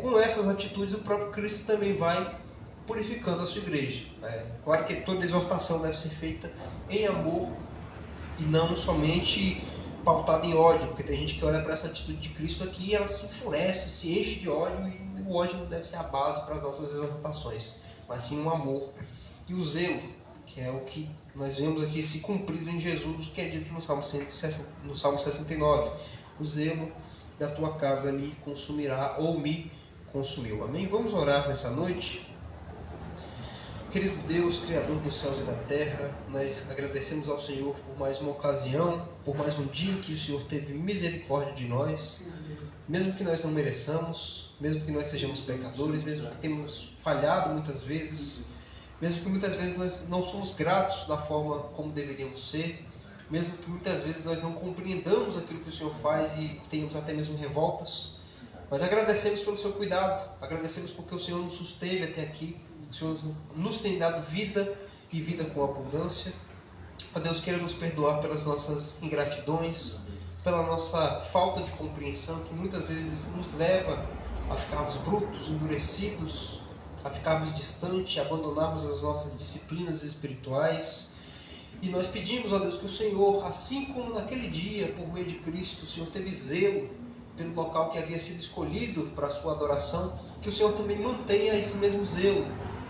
S5: com essas atitudes o próprio Cristo também vai purificando a sua igreja. Claro que toda exortação deve ser feita em amor e não somente pautada em ódio, porque tem gente que olha para essa atitude de Cristo aqui e ela se enfurece, se enche de ódio, e o ódio não deve ser a base para as nossas exortações, mas sim o amor e o zelo, que é o que nós vemos aqui se cumprido em Jesus, que é dito no Salmo 69. O zelo da tua casa me consumirá ou me consumiu. Amém? Vamos orar nessa noite. Querido Deus, Criador dos céus e da terra, nós agradecemos ao Senhor por mais uma ocasião, por mais um dia que o Senhor teve misericórdia de nós, mesmo que nós não mereçamos, mesmo que nós sejamos pecadores, mesmo que tenhamos falhado muitas vezes, mesmo que muitas vezes nós não somos gratos da forma como deveríamos ser, mesmo que muitas vezes nós não compreendamos aquilo que o Senhor faz e tenhamos até mesmo revoltas, mas agradecemos pelo seu cuidado, agradecemos porque o Senhor nos susteve até aqui, o Senhor nos tem dado vida e vida com abundância. Ó Deus, queira nos perdoar pelas nossas ingratidões, pela nossa falta de compreensão, que muitas vezes nos leva a ficarmos brutos, endurecidos, a ficarmos distantes, a abandonarmos as nossas disciplinas espirituais. E nós pedimos, ó Deus, que o Senhor, assim como naquele dia, por meio de Cristo, o Senhor teve zelo pelo local que havia sido escolhido para a sua adoração, que o Senhor também mantenha esse mesmo zelo,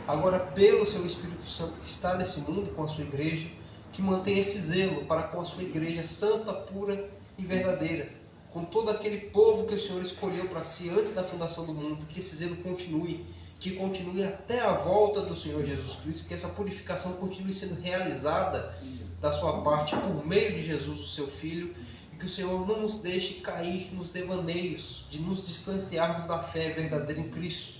S5: agora pelo seu Espírito Santo que está nesse mundo com a sua igreja, que mantenha esse zelo para com a sua igreja santa, pura e verdadeira, com todo aquele povo que o Senhor escolheu para si antes da fundação do mundo, que esse zelo continue, que continue até a volta do Senhor Jesus Cristo, que essa purificação continue sendo realizada da sua parte por meio de Jesus, o seu Filho, e que o Senhor não nos deixe cair nos devaneios de nos distanciarmos da fé verdadeira em Cristo,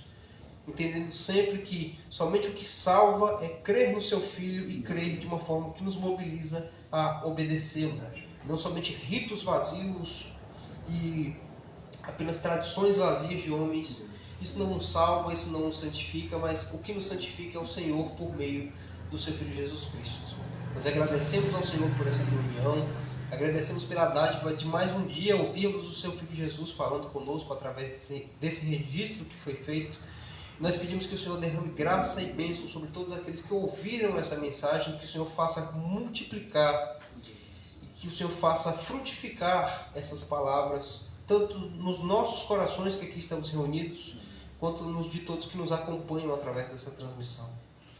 S5: entendendo sempre que somente o que salva é crer no seu Filho e crer de uma forma que nos mobiliza a obedecê-lo. Não somente ritos vazios e apenas tradições vazias de homens. Isso não nos salva, isso não nos santifica, mas o que nos santifica é o Senhor por meio do seu Filho Jesus Cristo. Nós agradecemos ao Senhor por essa reunião, Agradecemos pela dádiva de mais um dia ouvirmos o Seu Filho Jesus falando conosco através desse registro que foi feito. Nós pedimos que o Senhor derrame graça e bênção sobre todos aqueles que ouviram essa mensagem, que o Senhor faça multiplicar e que o Senhor faça frutificar essas palavras, tanto nos nossos corações que aqui estamos reunidos, quanto nos de todos que nos acompanham através dessa transmissão.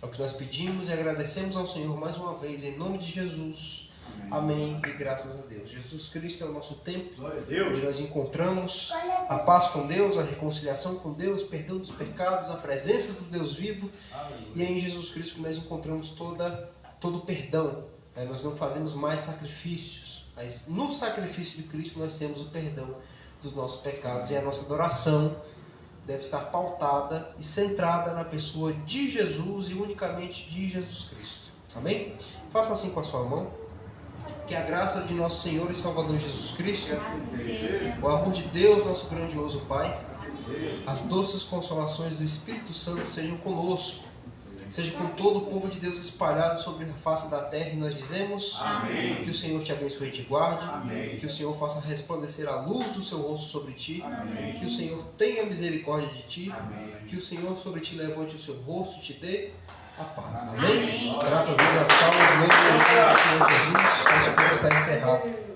S5: É o que nós pedimos e agradecemos ao Senhor mais uma vez, em nome de Jesus. Amém e graças a Deus. Jesus Cristo é o nosso templo, onde nós encontramos a paz com Deus, a reconciliação com Deus, perdão dos pecados, a presença do Deus vivo. E é em Jesus Cristo que nós encontramos todo o perdão. Nós não fazemos mais sacrifícios, mas no sacrifício de Cristo nós temos o perdão dos nossos pecados. E a nossa adoração deve estar pautada e centrada na pessoa de Jesus e unicamente de Jesus Cristo. Amém? Faça assim com a sua mão. Que a graça de nosso Senhor e Salvador Jesus Cristo, o amor de Deus, nosso grandioso Pai, as doces consolações do Espírito Santo sejam conosco, seja com todo o povo de Deus espalhado sobre a face da terra. E nós dizemos: amém. Que o Senhor te abençoe e te guarde, amém. Que o Senhor faça resplandecer a luz do seu rosto sobre ti, amém. Que o Senhor tenha misericórdia de ti, amém. Que o Senhor sobre ti levante o seu rosto e te dê a paz. Amém? Amém. Graças a Deus, as palmas, em nome do Senhor Jesus, nosso culto está encerrado.